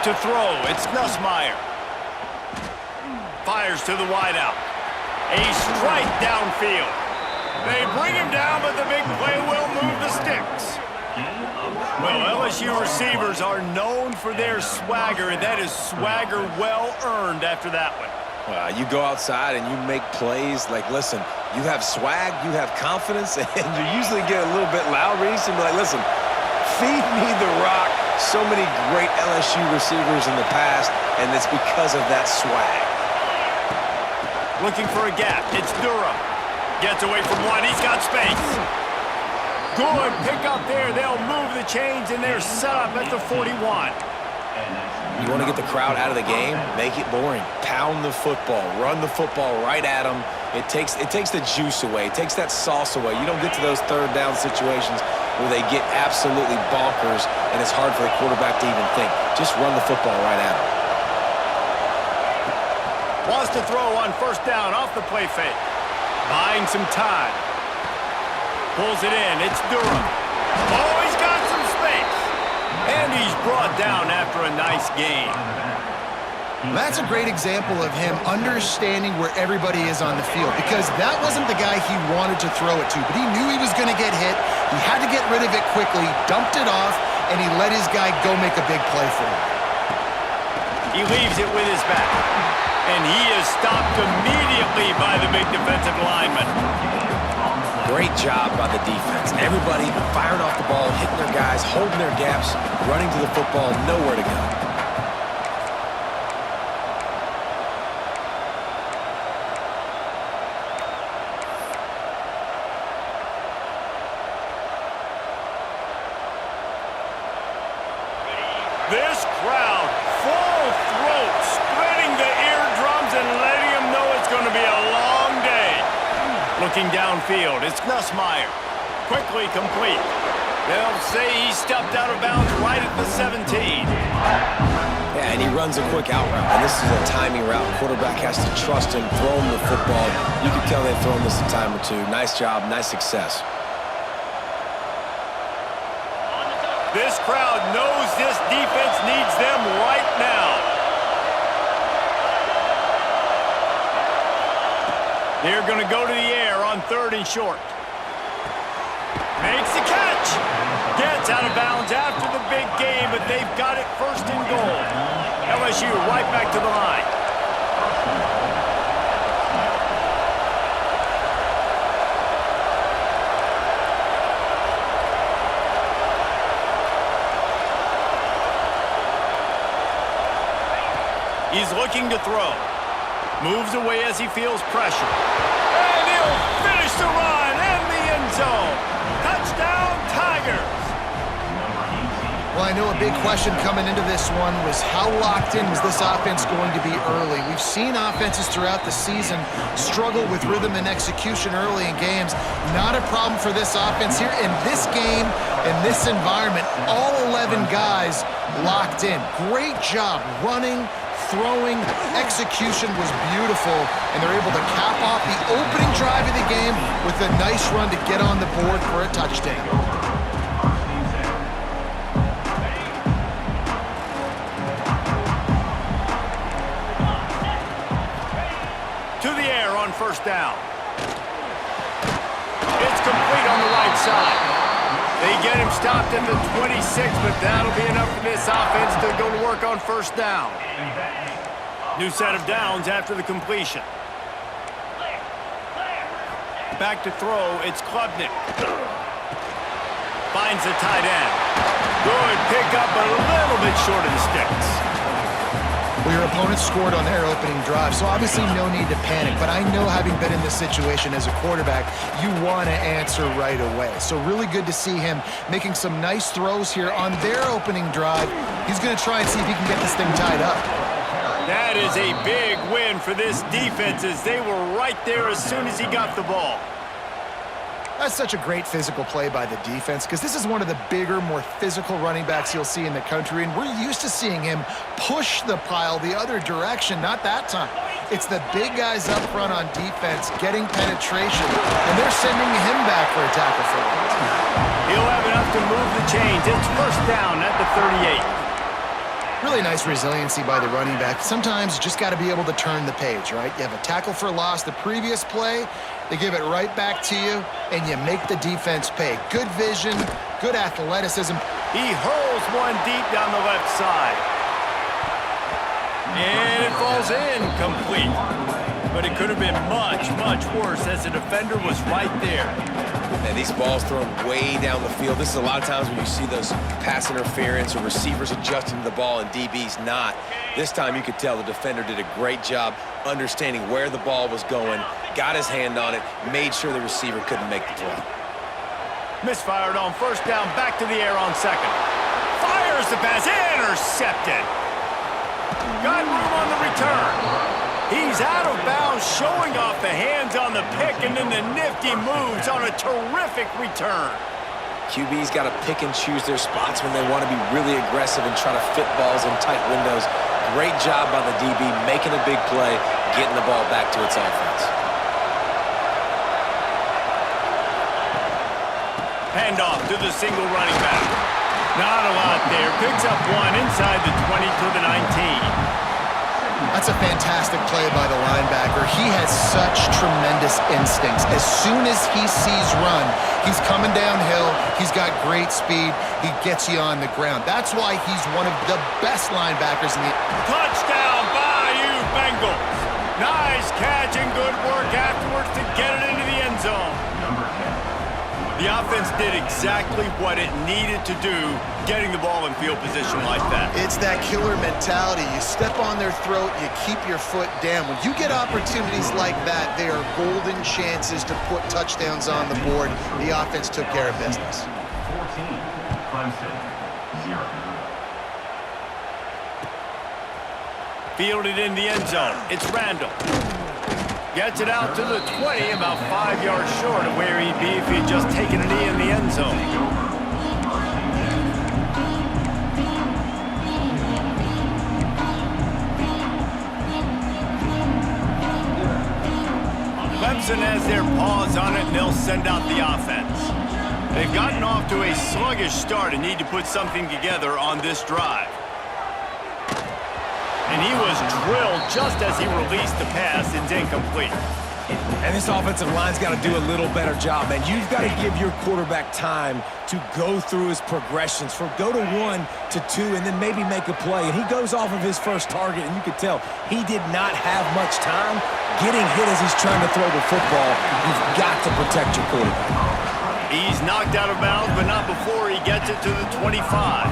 to throw. It's Nussmeier. Fires to the wideout. A strike downfield. They bring him down, but the big play will move the sticks. Well, LSU receivers are known for their swagger, and that is swagger well earned after that one. You go outside and you make plays. Like, listen, you have swag, you have confidence, and you usually get a little bit loud, Reese, and be like, listen, feed me the rock. So many great LSU receivers in the past, and it's because of that swag. Looking for a gap. It's Durham. Gets away from one. He's got space. Good pick up there. They'll move the chains, and they're set up at the 41. You want to get the crowd out of the game? Make it boring. Pound the football. Run the football right at them. It takes the juice away. It takes that sauce away. You don't get to those third down situations where they get absolutely bonkers, and it's hard for the quarterback to even think. Just run the football right at them. Wants to throw on first down off the play fake. Buying some time. Pulls it in. It's Durham. Oh, he's got some space. And he's brought down after a nice gain. That's a great example of him understanding where everybody is on the field, because that wasn't the guy he wanted to throw it to, but he knew he was going to get hit. He had to get rid of it quickly, dumped it off, and he let his guy go make a big play for him. He leaves it with his back, and he is stopped immediately by the big defensive lineman. Great job by the defense. Everybody firing off the ball, hitting their guys, holding their gaps, running to the football, nowhere to go. This crowd, full throat, splitting the eardrums and letting them know it's going to be a long day. Looking downfield, it's Nussmeier. Quickly complete. They'll say he stepped out of bounds right at the 17. Yeah, and he runs a quick out route, and this is a timing route. Quarterback has to trust him, throw him the football. You can tell they've thrown this a time or two. Nice job, nice success. This crowd knows this defense needs them right now. They're going to go to the air on 3rd and short. Makes the catch. Gets out of bounds after the big game, but they've got it 1st and goal. LSU right back to the line. He's looking to throw. Moves away as he feels pressure. And he'll finish the run in the end zone. Touchdown, Tigers. Well, I know a big question coming into this one was how locked in was this offense going to be early? We've seen offenses throughout the season struggle with rhythm and execution early in games. Not a problem for this offense here. In this game, in this environment, all 11 guys locked in. Great job running, throwing, execution was beautiful, and they're able to cap off the opening drive of the game with a nice run to get on the board for a touchdown. To the air on 1st down. It's complete on the right side. They get him stopped at the 26, but that'll be enough for this offense to go to work on 1st down. New set of downs after the completion. Back to throw, it's Klubnik. Finds the tight end. Good pickup, but a little bit short of the sticks. Well, your opponent scored on their opening drive, so obviously no need to panic. But I know, having been in this situation as a quarterback, you want to answer right away. So really good to see him making some nice throws here on their opening drive. He's going to try and see if he can get this thing tied up. That is a big win for this defense, as they were right there as soon as he got the ball. That's such a great physical play by the defense, because this is one of the bigger, more physical running backs you'll see in the country, and we're used to seeing him push the pile the other direction. Not that time. It's the big guys up front on defense getting penetration, and they're sending him back for a tackle for it. He'll have enough to move the chains. It's 1st down at the 38. Really nice resiliency by the running back. Sometimes you just got to be able to turn the page, right? You have a tackle for loss the previous play, they give it right back to you, and you make the defense pay. Good vision, good athleticism. He hurls one deep down the left side. And it falls in, complete. But it could have been much, much worse as the defender was right there. Man, these balls thrown way down the field. This is a lot of times when you see those pass interference or receivers adjusting to the ball and DBs not. This time you could tell the defender did a great job understanding where the ball was going, got his hand on it, made sure the receiver couldn't make the play. Misfired on first down, back to the air on second. Fires the pass, intercepted. Got room on the return. He's out of bounds, showing off the hands on the pick, and then the nifty moves on a terrific return. QB's got to pick and choose their spots when they want to be really aggressive and try to fit balls in tight windows. Great job by the DB making a big play, getting the ball back to its offense. Handoff to the single running back. Not a lot there. Picks up one inside the 20 to the 19. That's a fantastic play by the linebacker. He has such tremendous instincts. As soon as he sees run, he's coming downhill. He's got great speed. He gets you on the ground. That's why he's one of the best linebackers in the... Touchdown, Bayou Bengals. Nice catch and good work afterwards to get it into the end zone. The offense did exactly what it needed to do, getting the ball in field position like that. It's that killer mentality. You step on their throat, you keep your foot down. When you get opportunities like that, they are golden chances to put touchdowns on the board. The offense took care of business. 14, Clemson, 0. Fielded in the end zone. It's Randall. Gets it out to the 20, about 5 yards short of where he'd be if he'd just taken a knee in the end zone. Clemson has their paws on it, and they'll send out the offense. They've gotten off to a sluggish start and need to put something together on this drive. And he was drilled just as he released the pass. It's incomplete. And this offensive line's got to do a little better job, man. You've got to give your quarterback time to go through his progressions, from go to 1 to 2, and then maybe make a play. And he goes off of his first target, and you could tell he did not have much time getting hit as he's trying to throw the football. You've got to protect your quarterback. He's knocked out of bounds, but not before he gets it to the 25.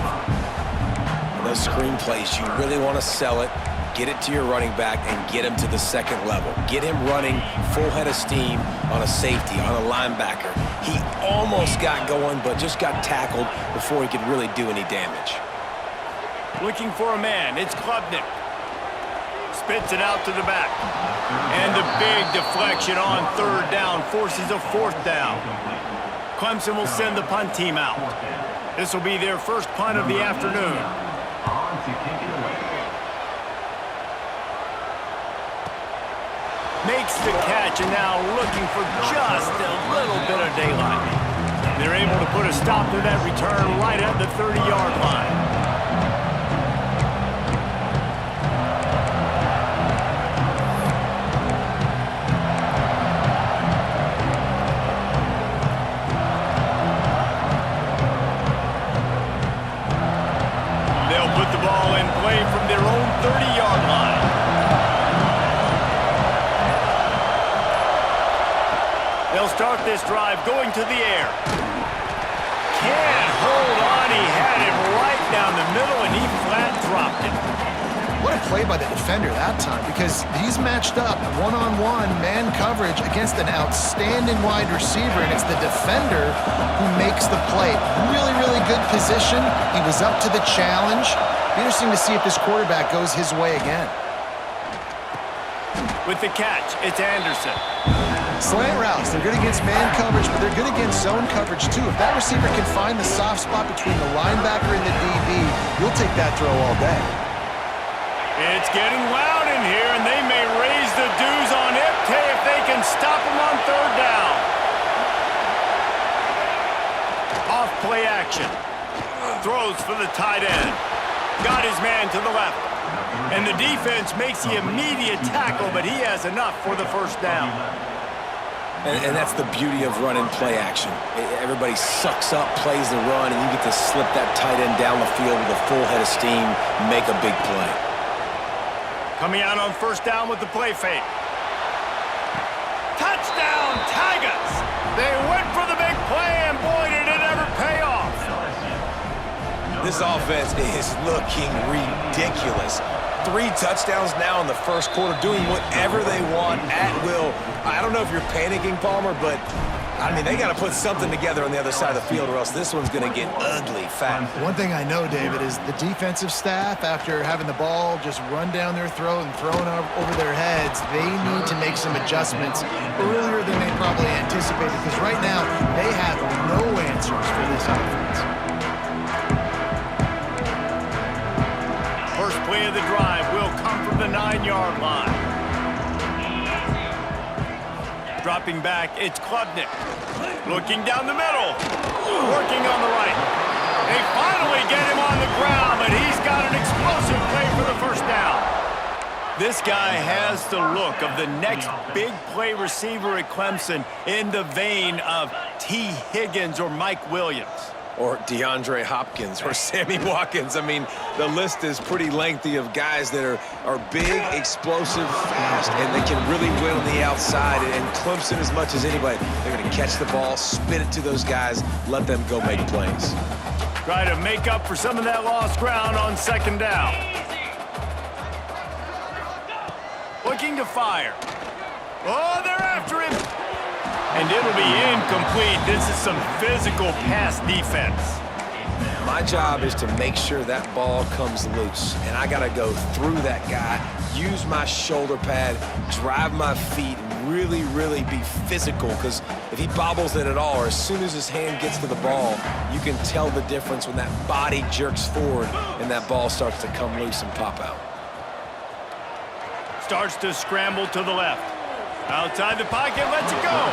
Those screen plays, you really want to sell it, get it to your running back, and get him to the second level. Get him running full head of steam on a safety, on a linebacker. He almost got going, but just got tackled before he could really do any damage. Looking for a man, it's Klubnik. Spits it out to the back. And the big deflection on third down forces a fourth down. Clemson will send the punt team out. This will be their first punt of the afternoon. Makes the catch, and now looking for just a little bit of daylight. They're able to put a stop to that return right at the 30-yard line. They'll put the ball in play from their own 30-yard line. They'll start this drive going to the air. Can't hold on. He had him right down the middle, and he flat dropped it. What a play by the defender that time, because he's matched up one-on-one man coverage against an outstanding wide receiver, and it's the defender who makes the play. Really, really good position. He was up to the challenge. Be interesting to see if this quarterback goes his way again. With the catch, it's Anderson. Slant routes, they're good against man coverage, but they're good against zone coverage too. If that receiver can find the soft spot between the linebacker and the DB, you'll take that throw all day. It's getting loud in here, and they may raise the dues on Ipte if they can stop him on third down. Off play action. Throws for the tight end. Got his man to the left. And the defense makes the immediate tackle, but he has enough for the first down. And that's the beauty of running play action. Everybody sucks up, plays the run, and you get to slip that tight end down the field with a full head of steam, make a big play. Coming out on first down with the play fake. Touchdown, Tigers! They went for the big play, and boy, did it ever pay off. This offense is looking ridiculous. 3 touchdowns now in the first quarter, doing whatever they want at will. I don't know if you're panicking, Palmer, but, I mean, they got to put something together on the other side of the field or else this one's going to get ugly fast. One thing I know, David, is the defensive staff, after having the ball just run down their throat and thrown over their heads, they need to make some adjustments earlier than they probably anticipated, because right now they have no answers for this offense. First play of the drive will come from the 9-yard line. Dropping back, it's Klubnik. Looking down the middle. Working on the right. They finally get him on the ground, but he's got an explosive play for the first down. This guy has the look of the next big play receiver at Clemson, in the vein of T. Higgins or Mike Williams. Or DeAndre Hopkins or Sammy Watkins. I mean, the list is pretty lengthy of guys that are big, explosive, fast, and they can really win on the outside. And Clemson, as much as anybody, they're going to catch the ball, spin it to those guys, let them go make plays. Try to make up for some of that lost ground on second down. Looking to fire. Oh, they're after him. And it'll be incomplete. This is some physical pass defense. My job is to make sure that ball comes loose, and I got to go through that guy, use my shoulder pad, drive my feet, and really, really be physical, because if he bobbles it at all, or as soon as his hand gets to the ball, you can tell the difference when that body jerks forward and that ball starts to come loose and pop out. Starts to scramble to the left. Outside the pocket, lets it go.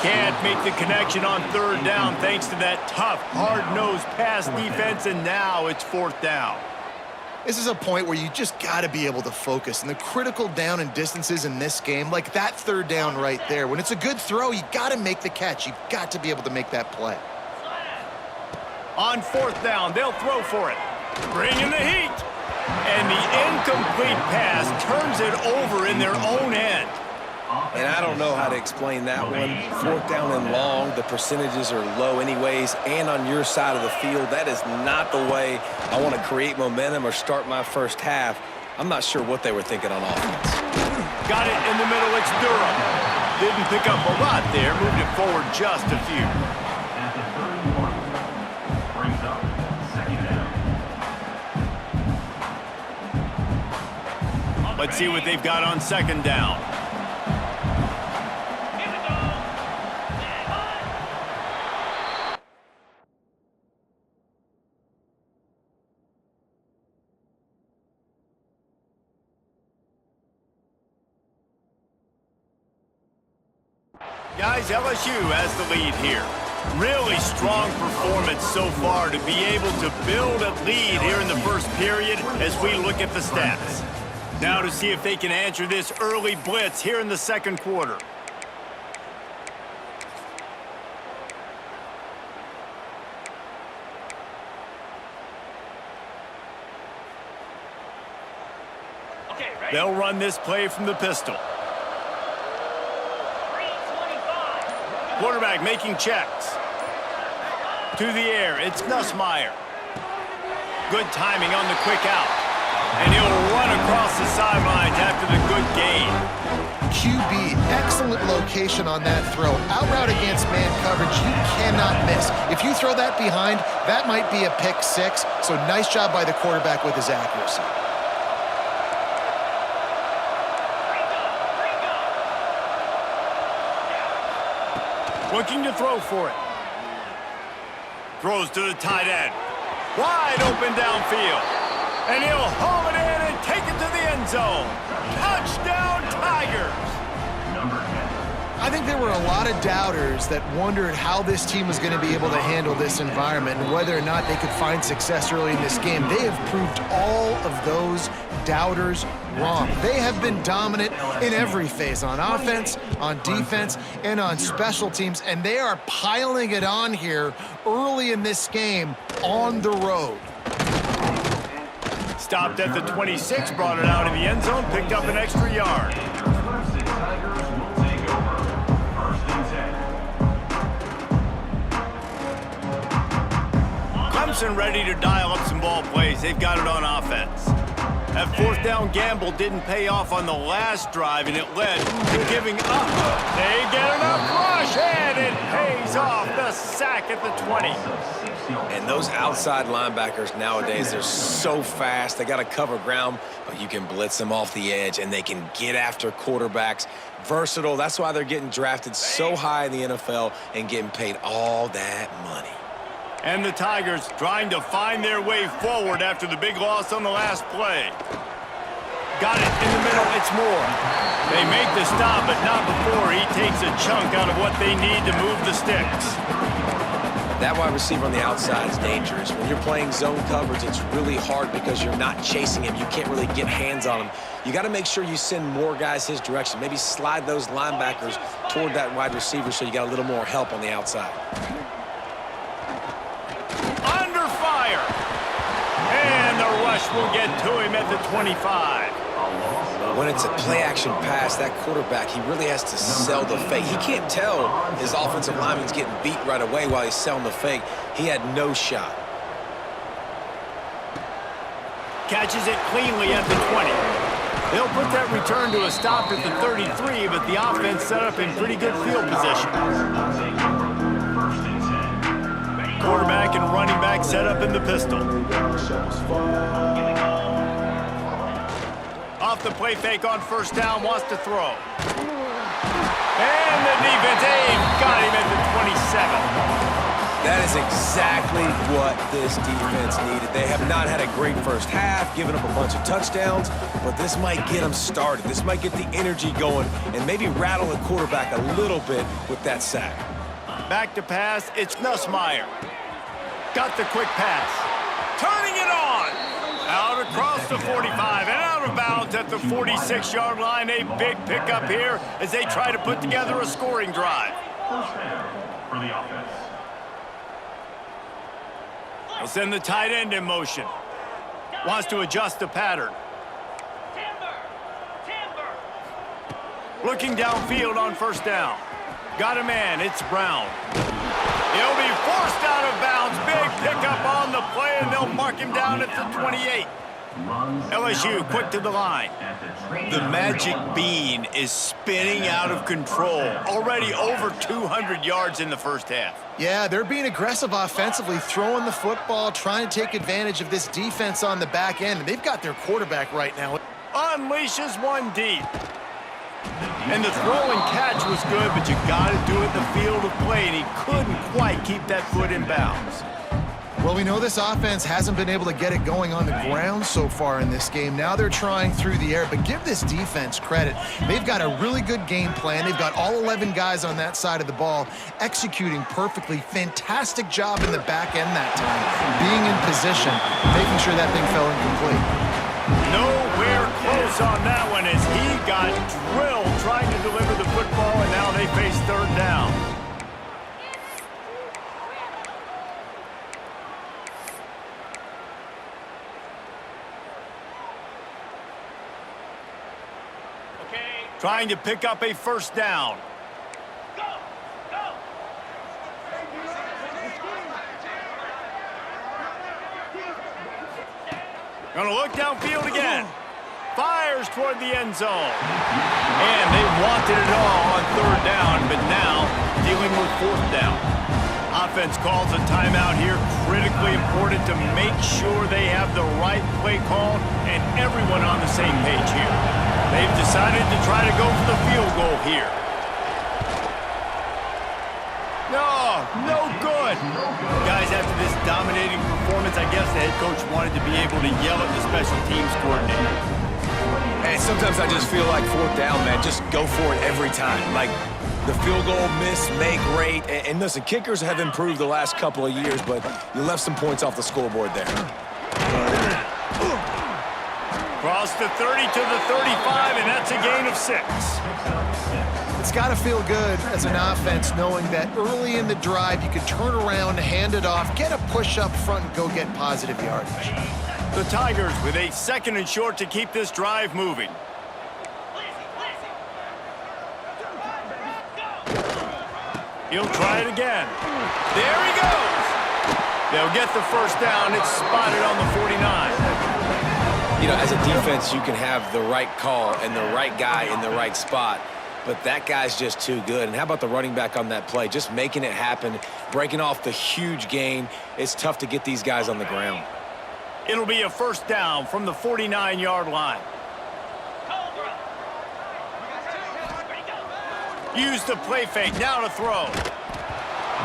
Can't make the connection on third down thanks to that tough, hard-nosed pass defense, and now it's fourth down. This is a point where you just got to be able to focus. And the critical down and distances in this game, like that third down right there, when it's a good throw, you got to make the catch. You've got to be able to make that play. On fourth down, they'll throw for it. Bring in the heat. And the incomplete pass turns it over in their own end. And I don't know how to explain that one. Fourth down and long, the percentages are low anyways, and on your side of the field, that is not the way I want to create momentum or start my first half. I'm not sure what they were thinking on offense. Got it in the middle, it's Durham. Didn't pick up a lot there, moved it forward just a few. At the 31, brings up second down. Let's see what they've got on second down. Guys, LSU has the lead here. Really strong performance so far to be able to build a lead here in the first period as we look at the stats. Now to see if they can answer this early blitz here in the second quarter. They'll run this play from the pistol. Quarterback making checks. To the air, it's Nussmeier. Good timing on the quick out. And he'll run across the sidelines after the good gain. QB, excellent location on that throw. Out route against man coverage, you cannot miss. If you throw that behind, that might be a pick six. So nice job by the quarterback with his accuracy. Looking to throw for it. Throws to the tight end. Wide open downfield. And he'll haul it in and take it to the end zone. Touchdown, Tigers! Number 10, I think there were a lot of doubters that wondered how this team was going to be able to handle this environment and whether or not they could find success early in this game. They have proved all of those doubters wrong. They have been dominant in every phase, on offense, on defense, and on special teams, and they are piling it on here early in this game on the road. Stopped at the 26, brought it out in the end zone, picked up an extra yard. Clemson Tigers will take over. 1st and 10. Clemson ready to dial up some ball plays. They've got it on offense. That 4th down gamble didn't pay off on the last drive, and it led to giving up. They get enough rush, and it pays off. The sack at the 20. And those outside linebackers nowadays, they're so fast. They got to cover ground, but you can blitz them off the edge, and they can get after quarterbacks. Versatile. That's why they're getting drafted so high in the NFL and getting paid all that money. And the Tigers trying to find their way forward after the big loss on the last play. Got it in the middle. It's Moore. They make the stop, but not before he takes a chunk out of what they need to move the sticks. That wide receiver on the outside is dangerous. When you're playing zone coverage, it's really hard because you're not chasing him. You can't really get hands on him. You got to make sure you send more guys his direction. Maybe slide those linebackers toward that wide receiver so you got a little more help on the outside. Under fire. And the rush will get to him at the 25. When it's a play-action pass, that quarterback, he really has to sell the fake. He can't tell his offensive lineman's getting beat right away while he's selling the fake. He had no shot. Catches it cleanly at the 20. They'll put that return to a stop at the 33, but the offense set up in pretty good field position. Quarterback and running back set up in the pistol. Off the play fake on 1st down, wants to throw. And the defense, got him at the 27. That is exactly what this defense needed. They have not had a great first half, giving up a bunch of touchdowns, but this might get them started. This might get the energy going and maybe rattle the quarterback a little bit with that sack. Back to pass, it's Nussmeier. Got the quick pass. Turning it on. Out across the 45 and out of bounds at the 46-yard line. A big pickup here as they try to put together a scoring drive. 1st down for the offense. They'll send the tight end in motion. Wants to adjust the pattern. Looking downfield on 1st down. Got a man, it's Brown. He'll be forced out of bounds. Big pickup on the play, and they'll mark him down at the 28. LSU quick to the line. The magic bean is spinning out of control. Already over 200 yards in the first half. Yeah, they're being aggressive offensively, throwing the football, trying to take advantage of this defense on the back end. And they've got their quarterback right now. Unleashes one deep. And the throw and catch was good, but you got to do it in the field of play, and he couldn't quite keep that foot in bounds. Well, we know this offense hasn't been able to get it going on the ground so far in this game. Now they're trying through the air, but give this defense credit. They've got a really good game plan. They've got all 11 guys on that side of the ball executing perfectly. Fantastic job in the back end that time, being in position, making sure that thing fell incomplete. Nowhere close on that one as he got drilled trying to deliver the football, and now they face 3rd down. Trying to pick up a 1st down. Gonna look downfield again. Fires toward the end zone. And they wanted it all on 3rd down, but now dealing with 4th down. Offense calls a timeout here. Critically important to make sure they have the right play call and everyone on the same page here. They've decided to try to go for the field goal here. No good. Guys, after this dominating performance, I guess the head coach wanted to be able to yell at the special teams coordinator. And sometimes I just feel like 4th down, man, just go for it every time. Like, the field goal miss make rate. And listen, kickers have improved the last couple of years, but you left some points off the scoreboard there. Cross the 30 to the 35, and that's a gain of 6. It's got to feel good as an offense knowing that early in the drive you can turn around, hand it off, get a push up front, and go get positive yardage. The Tigers with a 2nd and short to keep this drive moving. He'll try it again. There he goes. They'll get the first down. It's spotted on the 49. You know, as a defense, you can have the right call and the right guy in the right spot, but that guy's just too good. And how about the running back on that play? Just making it happen, breaking off the huge gain. It's tough to get these guys on the ground. It'll be a first down from the 49-yard line. Use the play fake, now to throw.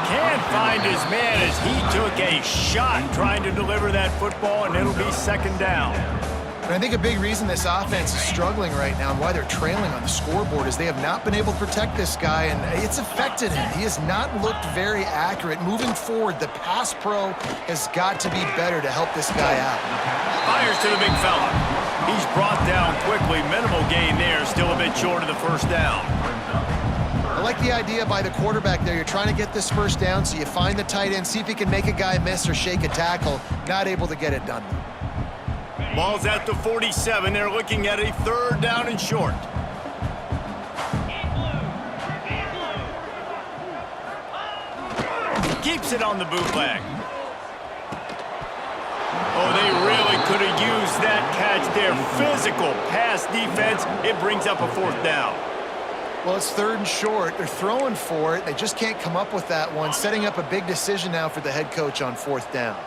Can't find his man as he took a shot trying to deliver that football, and it'll be 2nd down. And I think a big reason this offense is struggling right now and why they're trailing on the scoreboard is they have not been able to protect this guy, and it's affected him. He has not looked very accurate. Moving forward, the pass pro has got to be better to help this guy out. Fires to the big fella. He's brought down quickly. Minimal gain there, still a bit short of the first down. I like the idea by the quarterback there. You're trying to get this first down, so you find the tight end, see if he can make a guy miss or shake a tackle. Not able to get it done. Ball's at the 47. They're looking at a 3rd down and short. Keeps it on the bootleg. Oh, they really could have used that catch there. Physical pass defense. It brings up a 4th down. Well, it's 3rd and short. They're throwing for it. They just can't come up with that one, setting up a big decision now for the head coach on 4th down.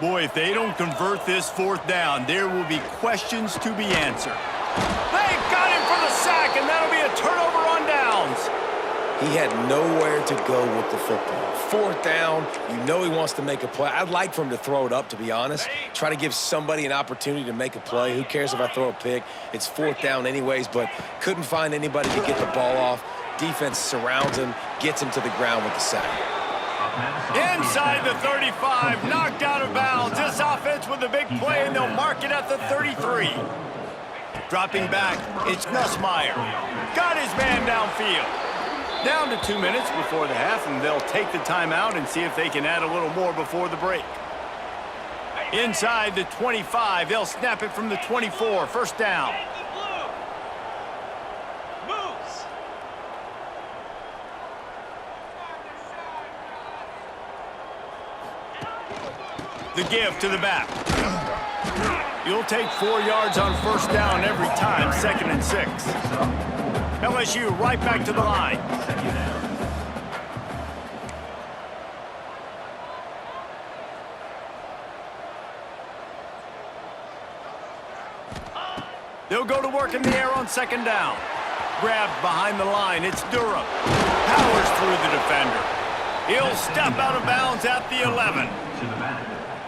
Boy, if they don't convert this 4th down, there will be questions to be answered. They got him for the sack, and that'll be a turnover on downs. He had nowhere to go with the football. 4th down, you know he wants to make a play. I'd like for him to throw it up, to be honest. Try to give somebody an opportunity to make a play. Who cares if I throw a pick? It's 4th down anyways, but couldn't find anybody to get the ball off. Defense surrounds him, gets him to the ground with the sack. Inside the 35, knocked out of bounds. This offense with a big play, and they'll mark it at the 33. Dropping back, it's Nussmeier. Got his man downfield. Down to 2 minutes before the half, and they'll take the timeout and see if they can add a little more before the break. Inside the 25, they'll snap it from the 24. First down. The give to the back. You'll take 4 yards on first down every time, 2nd and 6. LSU right back to the line. They'll go to work in the air on 2nd down. Grabbed behind the line, it's Durham. Powers through the defender. He'll step out of bounds at the 11.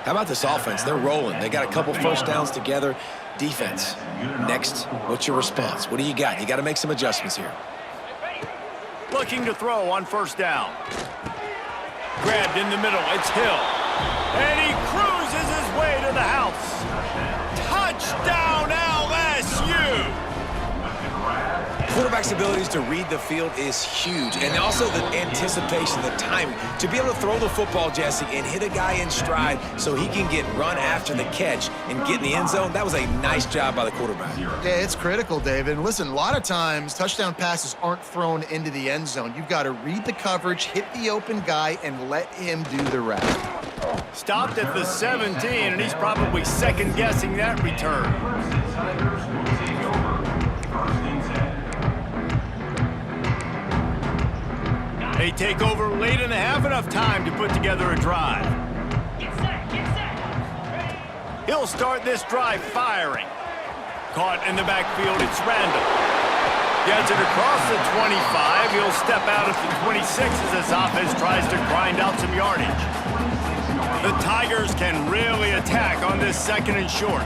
How about this offense? They're rolling. They got a couple first downs together. Defense, next, what's your response? What do you got? You got to make some adjustments here. Looking to throw on first down. Grabbed in the middle, it's Hill. And he cruises his way to the house. Touchdown, LSU! Quarterback's abilities to read the field is huge, and also the anticipation, the timing. To be able to throw the football, Jesse, and hit a guy in stride so he can get run after the catch and get in the end zone, that was a nice job by the quarterback. Yeah, it's critical, David. And listen, a lot of times touchdown passes aren't thrown into the end zone. You've got to read the coverage, hit the open guy, and let him do the rest. Stopped at the 17, and he's probably second-guessing that return. They take over late in the half, enough time to put together a drive. He'll start this drive firing. Caught in the backfield, it's Randall. Gets it across the 25. He'll step out at the 26 as this offense tries to grind out some yardage. The Tigers can really attack on this 2nd and short.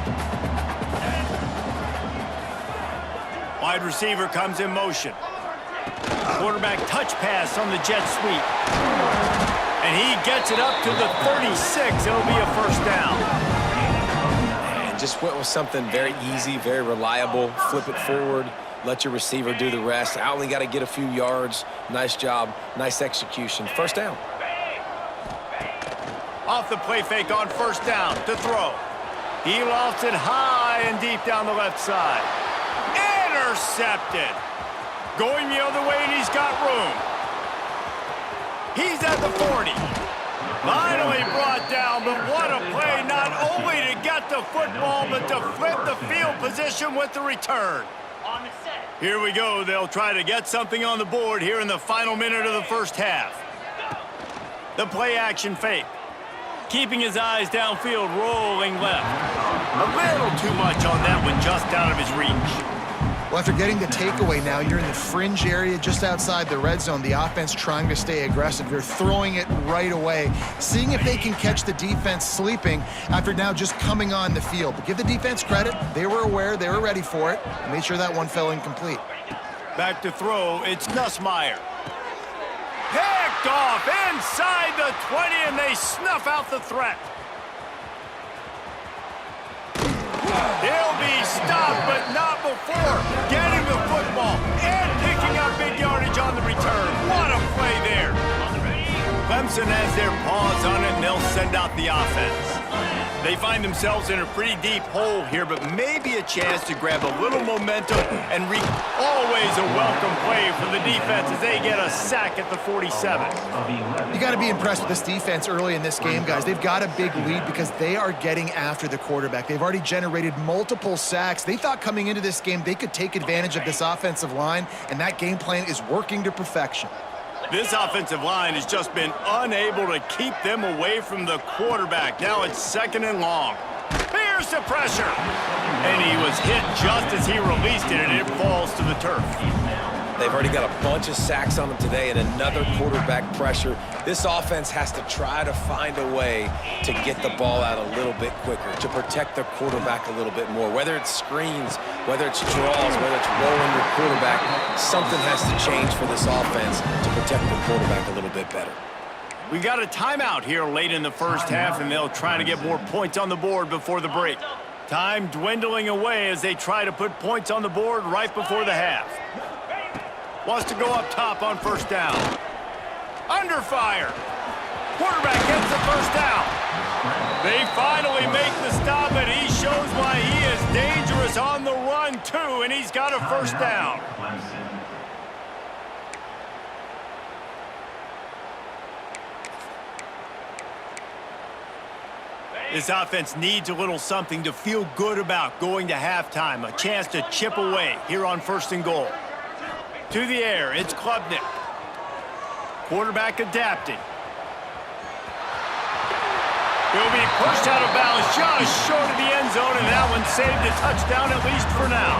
Wide receiver comes in motion. Quarterback touch pass on the jet sweep. And he gets it up to the 36. It'll be a first down. And just went with something very easy, very reliable. Flip it forward. Let your receiver do the rest. I only got to get a few yards. Nice job. Nice execution. First down. Off the play fake on first down to throw. He lofts it high and deep down the left side. Intercepted. Going the other way, and he's got room. He's at the 40. Finally brought down, but what a play, not only to get the football, but to flip the field position with the return. Here we go. They'll try to get something on the board here in the final minute of the first half. The play action fake. Keeping his eyes downfield, rolling left. A little too much on that one, just out of his reach. Well, after getting the takeaway now, you're in the fringe area just outside the red zone. The offense trying to stay aggressive. You're throwing it right away, seeing if they can catch the defense sleeping after now just coming on the field. But give the defense credit. They were aware. They were ready for it. Made sure that one fell incomplete. Back to throw. It's Nussmeier. Picked off inside the 20, and they snuff out the threat. He'll be stopped, but not before getting the football and picking up big yardage on the return. What a play there. Clemson has their paws on it, and they'll send out the offense. They find themselves in a pretty deep hole here, but maybe a chance to grab a little momentum and always a welcome play for the defense as they get a sack at the 47. You got to be impressed with this defense early in this game, guys. They've got a big lead because they are getting after the quarterback. They've already generated multiple sacks. They thought coming into this game they could take advantage of this offensive line, and that game plan is working to perfection. This offensive line has just been unable to keep them away from the quarterback. Now it's second and long. Here's the pressure. And he was hit just as he released it, and it falls to the turf. They've already got a bunch of sacks on them today and another quarterback pressure. This offense has to try to find a way to get the ball out a little bit quicker, to protect their quarterback a little bit more. Whether it's screens, whether it's draws, whether it's rolling your quarterback, something has to change for this offense to protect the quarterback a little bit better. We got a timeout here late in the first half, and they'll try to get more points on the board before the break. Time dwindling away as they try to put points on the board right before the half. Wants to go up top on first down. Under fire. Quarterback gets the first down. They finally make the stop, and he shows why he is dangerous on the run, too, and he's got a first down. This offense needs a little something to feel good about going to halftime. A chance to chip away here on first and goal. To the air, it's Klubnik. Quarterback adapting. He'll be pushed out of bounds just short of the end zone, and that one saved a touchdown, at least for now.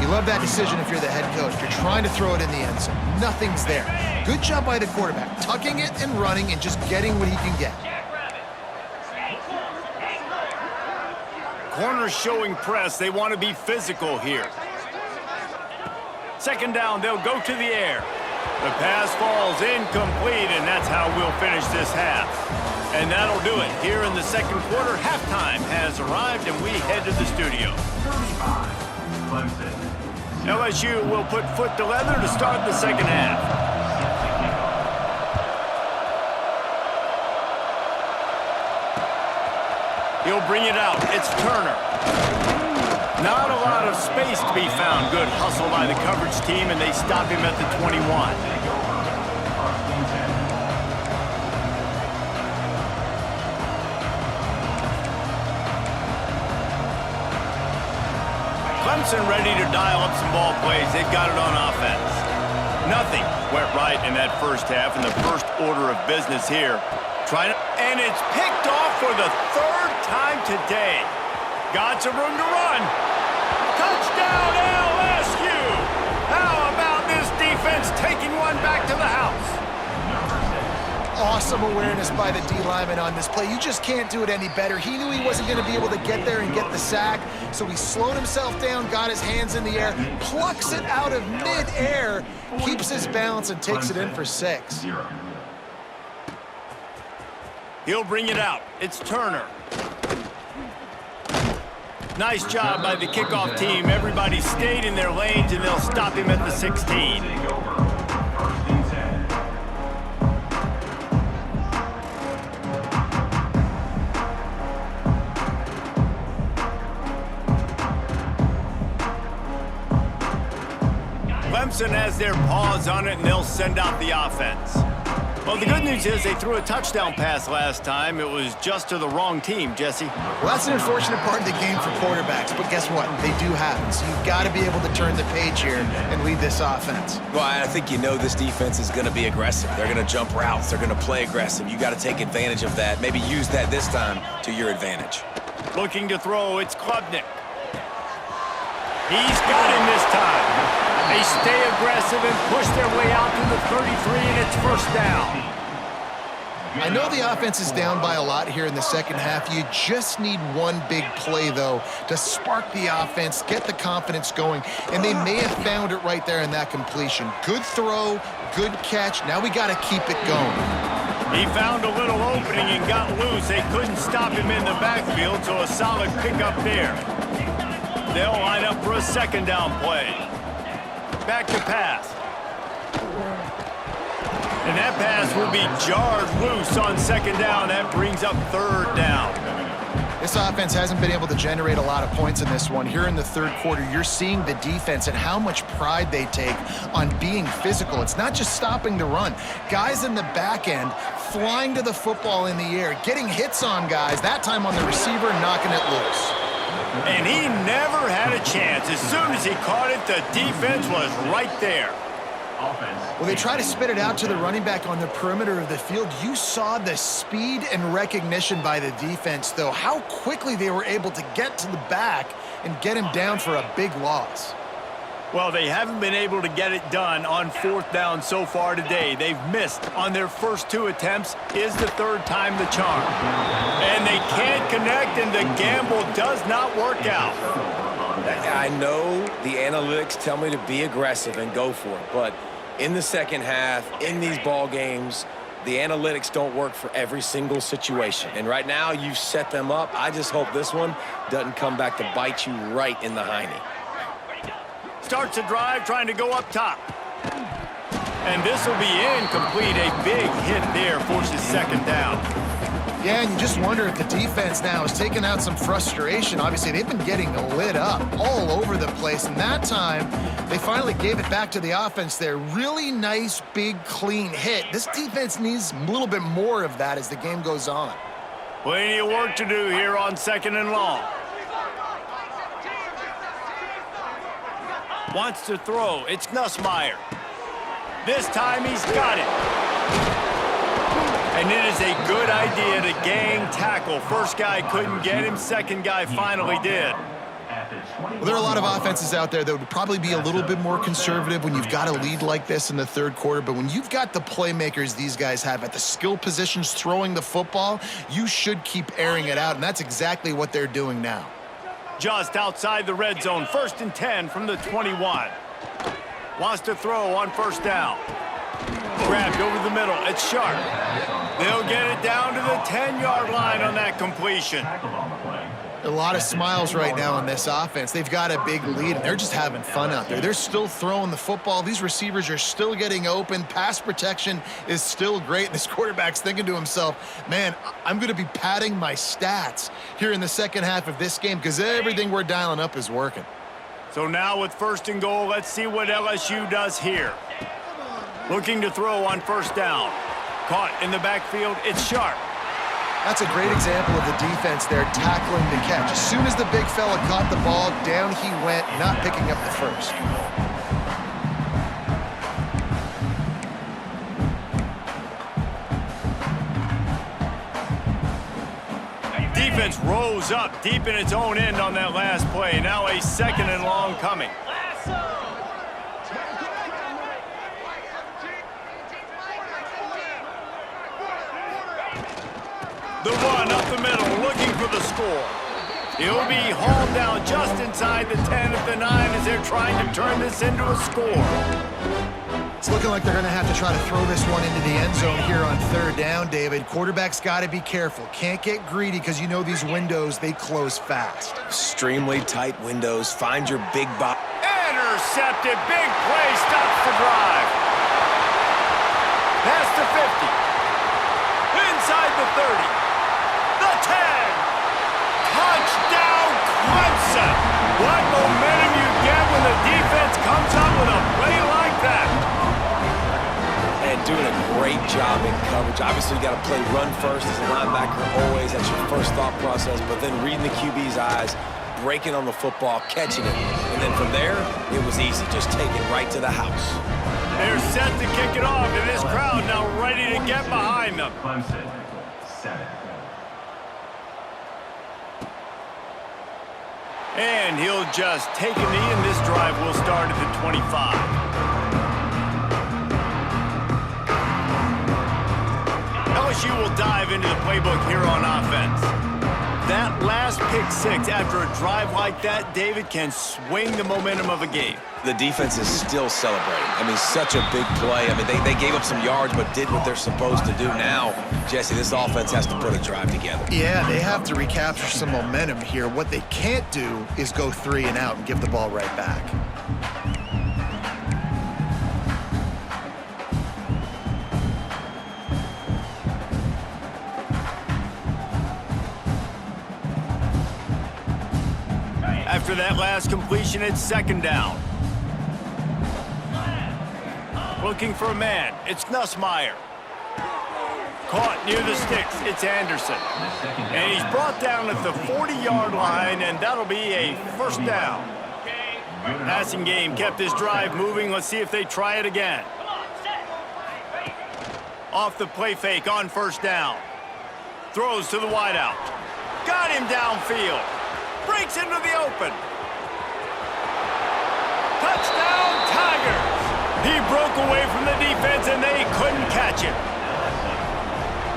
You love that decision if you're the head coach. You're trying to throw it in the end zone. Nothing's there. Good job by the quarterback, tucking it and running and just getting what he can get. Corners showing press. They want to be physical here. Second down, they'll go to the air. The pass falls incomplete, and that's how we'll finish this half. And that'll do it. Here in the second quarter, halftime has arrived, and we head to the studio. LSU will put foot to leather to start the second half. He'll bring it out. It's Turner. Not a lot of space to be found. Good hustle by the coverage team, and they stop him at the 21. Clemson ready to dial up some ball plays. They've got it on offense. Nothing went right in that first half, in the first order of business here. And it's picked off for the third time today. Got some room to run. Touchdown, LSU! How about this defense taking one back to the house? awesome awareness by the D-lineman on this play. You just can't do it any better. He knew he wasn't going to be able to get there and get the sack, so he slowed himself down, got his hands in the air, plucks it out of mid-air, keeps his balance, and takes it in for 6. He'll bring it out. It's Turner. Nice job by the kickoff team. Everybody stayed in their lanes, and they'll stop him at the 16. Clemson has their paws on it, and they'll send out the offense. Well, the good news is they threw a touchdown pass last time. It was just to the wrong team, Jesse. Well, that's an unfortunate part of the game for quarterbacks, but guess what? They do happen, so you've got to be able to turn the page here and lead this offense. Well, I think you know this defense is going to be aggressive. They're going to jump routes. They're going to play aggressive. You got to take advantage of that. Maybe use that this time to your advantage. Looking to throw, it's Klubnik. He's got him this time. They stay aggressive and push their way out to the 33, and it's first down. I know the offense is down by a lot here in the second half. You just need one big play, though, to spark the offense, get the confidence going, and they may have found it right there in that completion. Good throw, good catch. Now we got to keep it going. He found a little opening and got loose. They couldn't stop him in the backfield, so a solid pickup there. They'll line up for a second down play. Back to pass. And that pass will be jarred loose on second down. That brings up third down. This offense hasn't been able to generate a lot of points in this one. Here in the third quarter, you're seeing the defense and how much pride they take on being physical. It's not just stopping the run. Guys in the back end flying to the football in the air, getting hits on guys, that time on the receiver, knocking it loose. And he never had a chance. As soon as he caught it, the defense was right there. Well, they try to spit it out to the running back on the perimeter of the field. You saw the speed and recognition by the defense, though, how quickly they were able to get to the back and get him down for a big loss. Well, they haven't been able to get it done on fourth down so far today. They've missed on their first 2 attempts. Is the third time the charm. And they can't connect, and the gamble does not work out. I know the analytics tell me to be aggressive and go for it, but in the second half, in these ball games, the analytics don't work for every single situation. And right now, you've set them up. I just hope this one doesn't come back to bite you right in the hiney. Starts a drive trying to go up top. And this will be incomplete. A big hit there forces second down. Yeah, and you just wonder if the defense now is taking out some frustration. Obviously, they've been getting lit up all over the place, and that time, they finally gave it back to the offense there. Really nice, big, clean hit. This defense needs a little bit more of that as the game goes on. Plenty of work to do here on second and long. Wants to throw. It's Nussmeier. This time he's got it. And it is a good idea to gang tackle. First guy couldn't get him. Second guy finally did. Well, there are a lot of offenses out there that would probably be a little bit more conservative when you've got a lead like this in the third quarter. But when you've got the playmakers these guys have at the skill positions throwing the football, you should keep airing it out. And that's exactly what they're doing now. Just outside the red zone. 1st and 10 from the 21. Wants to throw on first down. Grabbed over the middle. It's Sharp. They'll get it down to the 10-yard line on that completion. A lot of smiles right now on this offense. They've got a big lead, and they're just having fun out there. They're still throwing the football. These receivers are still getting open. Pass protection is still great. This quarterback's thinking to himself, man, I'm going to be padding my stats here in the second half of this game because everything we're dialing up is working. So now with 1st and goal, let's see what LSU does here. Looking to throw on first down. Caught in the backfield, it's Sharp. That's a great example of the defense there tackling the catch. As soon as the big fella caught the ball, down he went, not picking up the first. Defense rose up deep in its own end on that last play. Now a 2nd and long coming. The one up the middle, looking for the score. He'll be hauled down just inside the 10 of the 9 as they're trying to turn this into a score. It's looking like they're going to have to try to throw this one into the end zone here on third down, David. Quarterback's got to be careful. Can't get greedy because you know these windows, they close fast. Extremely tight windows. Find your big box. Intercepted. Big play. Stops the drive. Past the 50. Inside the 30. The 10. Touchdown, Clemson. What momentum you get when the defense comes up with a play like that. And doing a great job in coverage. Obviously, you got to play run first as a linebacker always. That's your first thought process. But then reading the QB's eyes, breaking on the football, catching it. And then from there, it was easy. Just take it right to the house. They're set to kick it off, and this crowd now ready to get behind them. Clemson, 7. And he'll just take a knee, and this drive will start at the 25. LSU will dive into the playbook here on offense. That last pick six after a drive like that, David, can swing the momentum of a game. The defense is still celebrating. I mean, such a big play. I mean, they gave up some yards but did what they're supposed to do. Now, Jesse, this offense has to put a drive together. Yeah, they have to recapture some momentum here. What they can't do is go 3 and out and give the ball right back. After that last completion, it's second down. Looking for a man. It's Nussmeier. Caught near the sticks. It's Anderson. And he's brought down at the 40-yard line, and that'll be a first down. Passing game kept this drive moving. Let's see if they try it again. Off the play fake on first down. Throws to the wideout. Got him downfield. Breaks into the open. Touchdown, Tigers! He broke away from the defense, and they couldn't catch him.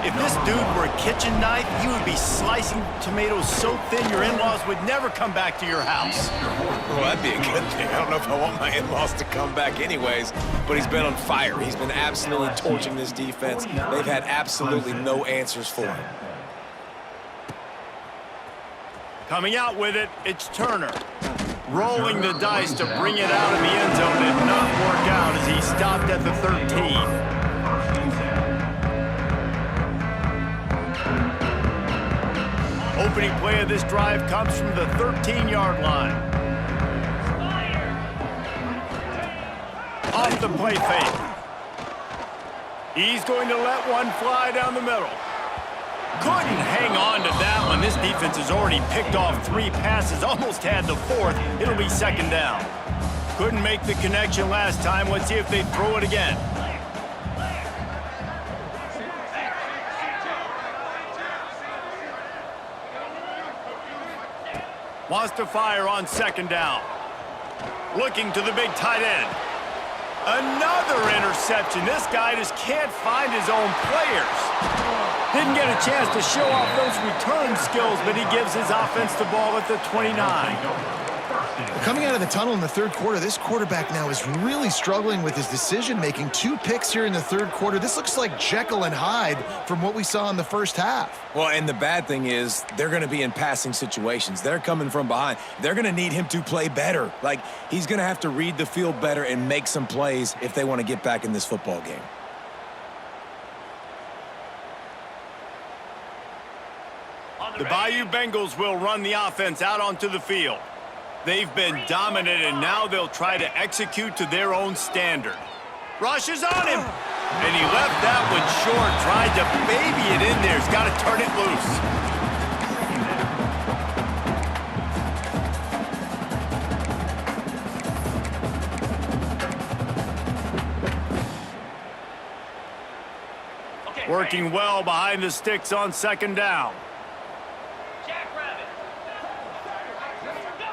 If this dude were a kitchen knife, he would be slicing tomatoes so thin your in-laws would never come back to your house. Well, that'd be a good thing. I don't know if I want my in-laws to come back anyways, but he's been on fire. He's been absolutely torching this defense. They've had absolutely no answers for him. Coming out with it, it's Turner. Rolling the dice to bring it out in the end zone did not work out as he stopped at the 13. Opening play of this drive comes from the 13-yard line. Off the play fake. He's going to let one fly down the middle. Couldn't hang on to that one. This defense has already picked off 3 passes, almost had the 4th. It'll be second down. Couldn't make the connection last time. Let's see if they throw it again. Wants to fire on second down. Looking to the big tight end. Another interception. This guy just can't find his own players. Didn't get a chance to show off those return skills, but he gives his offense the ball at the 29. Coming out of the tunnel in the third quarter, this quarterback now is really struggling with his decision-making. 2 picks here in the third quarter. This looks like Jekyll and Hyde from what we saw in the first half. Well, and the bad thing is they're going to be in passing situations. They're coming from behind. They're going to need him to play better. Like, he's going to have to read the field better and make some plays if they want to get back in this football game. The Bayou Bengals will run the offense out onto the field. They've been dominant, and now they'll try to execute to their own standard. Rushes on him, and he left that one short. Tried to baby it in there. He's got to turn it loose. Working well behind the sticks on second down.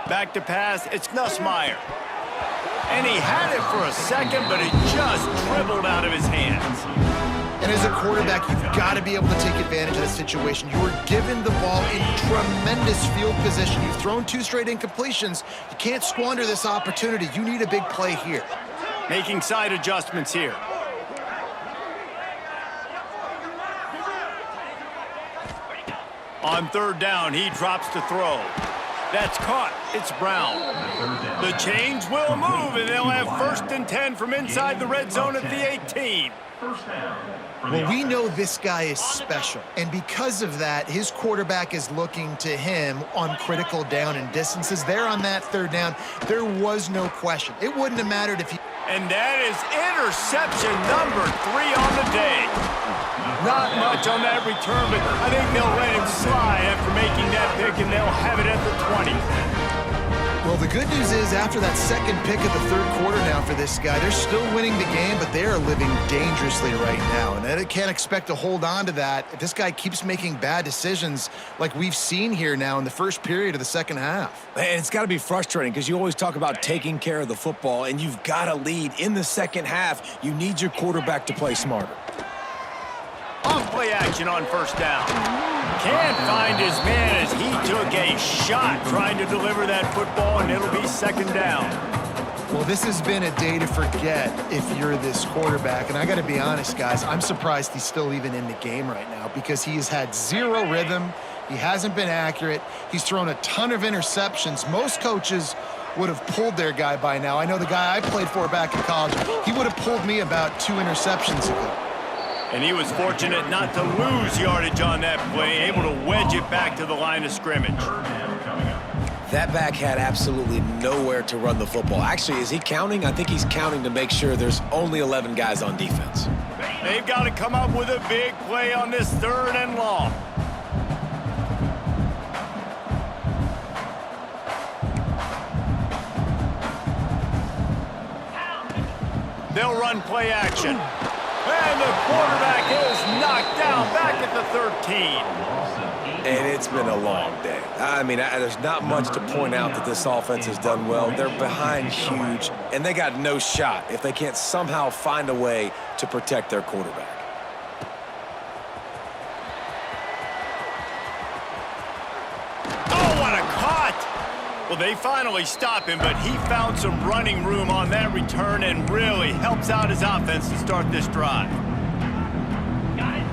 Back to pass, it's Nussmeier. And he had it for a second, but it just dribbled out of his hands. And as a quarterback, you've got to be able to take advantage of the situation. You were given the ball in tremendous field position. You've thrown 2 straight incompletions. You can't squander this opportunity. You need a big play here. Making side adjustments here. On 3rd down, he drops to throw. That's caught. It's Brown. The chains will move, and they'll have 1st and 10 from inside the red zone at the 18. Well, we know this guy is special, and because of that, his quarterback is looking to him on critical down and distances. There on that 3rd down, there was no question. It wouldn't have mattered if he... And that is interception number 3 on the day. Not much on that return, but I think they'll let him slide after making that pick, and they'll have it at the 20. Well, the good news is after that 2nd pick of the 3rd quarter now for this guy, they're still winning the game, but they are living dangerously right now. And they can't expect to hold on to that if this guy keeps making bad decisions like we've seen here now in the 1st period of the 2nd half. And it's got to be frustrating because you always talk about taking care of the football, and you've got to lead in the 2nd half. You need your quarterback to play smarter. Off play action on 1st down. Can't find his man as he took a shot trying to deliver that football, and it'll be 2nd down. Well, this has been a day to forget if you're this quarterback. And I got to be honest, guys, I'm surprised he's still even in the game right now because he has had 0 rhythm. He hasn't been accurate. He's thrown a ton of interceptions. Most coaches would have pulled their guy by now. I know the guy I played for back in college, he would have pulled me about 2 interceptions ago. And he was fortunate not to lose yardage on that play, able to wedge it back to the line of scrimmage. That back had absolutely nowhere to run the football. Actually, is he counting? I think he's counting to make sure there's only 11 guys on defense. They've got to come up with a big play on this 3rd and long. They'll run play action. And the quarterback is knocked down back at the 13. And it's been a long day. I mean, there's not much to point out that this offense has done well. They're behind huge, and they got no shot if they can't somehow find a way to protect their quarterback. Oh, what a caught! Well, they finally stop him, but he found some running room on that return and really helps out his offense to start this drive. Got it.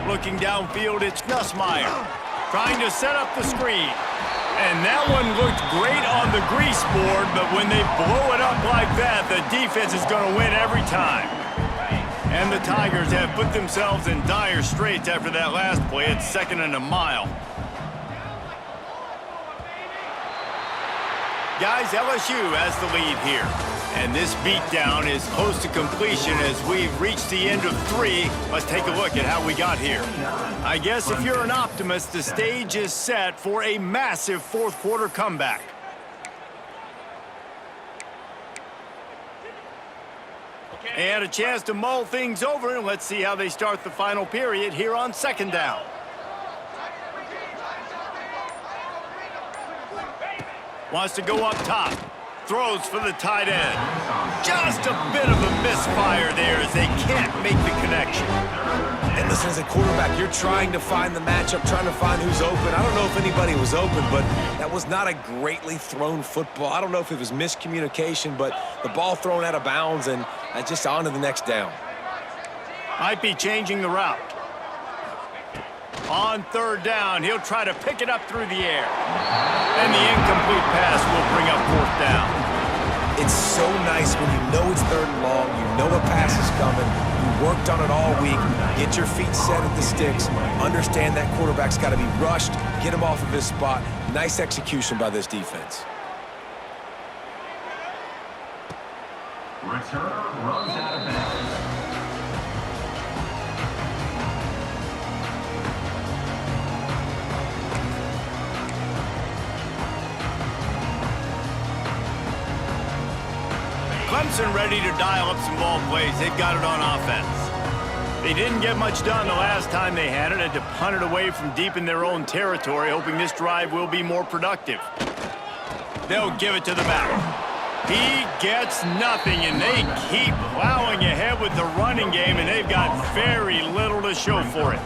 Looking downfield, it's Nussmeier trying to set up the screen. And that one looked great on the grease board, but when they blow it up like that, the defense is going to win every time. And the Tigers have put themselves in dire straits after that last play. It's 2nd and a mile. Guys, LSU has the lead here. And this beatdown is close to completion as we've reached the end of 3. Let's take a look at how we got here. I guess if you're an optimist, the stage is set for a massive 4th quarter comeback. They had a chance to mull things over, and let's see how they start the final period here on 2nd down. Wants to go up top. Throws for the tight end. Just a bit of a misfire there as they can't make the connection. And listen, as a quarterback, you're trying to find the matchup, trying to find who's open. I don't know if anybody was open, but that was not a greatly thrown football. I don't know if it was miscommunication, but the ball thrown out of bounds and just on to the next down. Might be changing the route. On 3rd down, he'll try to pick it up through the air. And the incomplete pass will bring up 4th down. It's so nice when you know it's 3rd and long, you know a pass is coming, you worked on it all week, get your feet set at the sticks, understand that quarterback's got to be rushed, get him off of his spot. Nice execution by this defense. Returner runs out of bounds. Clemson ready to dial up some ball plays. They've got it on offense. They didn't get much done the last time they had it. Had to punt it away from deep in their own territory, hoping this drive will be more productive. They'll give it to the back. He gets nothing, and they keep plowing ahead with the running game, and they've got very little to show for it.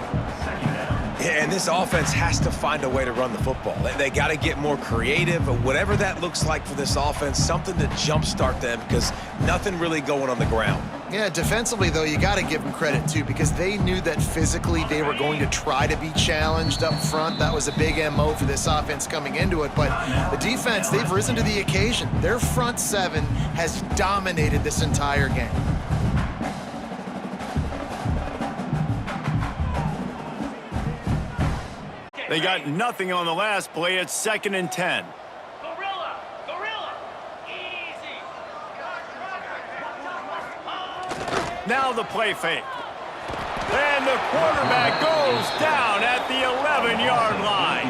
Yeah, and this offense has to find a way to run the football. They got to get more creative, whatever that looks like for this offense, something to jumpstart them because nothing really going on the ground. Yeah, defensively, though, you got to give them credit, too, because they knew that physically they were going to try to be challenged up front. That was a big MO for this offense coming into it. But the defense, they've risen to the occasion. Their front seven has dominated this entire game. They got nothing on the last play. It's 2nd and 10. Gorilla, easy. Now the play fake. And the quarterback goes down at the 11-yard line.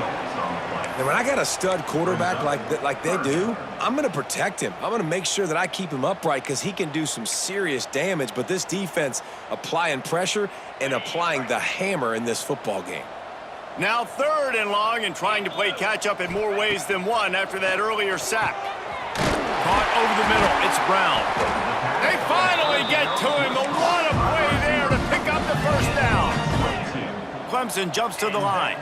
And when I got a stud quarterback like they do, I'm going to protect him. I'm going to make sure that I keep him upright because he can do some serious damage. But this defense applying pressure and applying the hammer in this football game. Now 3rd and long and trying to play catch-up in more ways than one after that earlier sack. Caught over the middle. It's Brown. They finally get to him. But what a play there to pick up the first down. Clemson jumps to the line.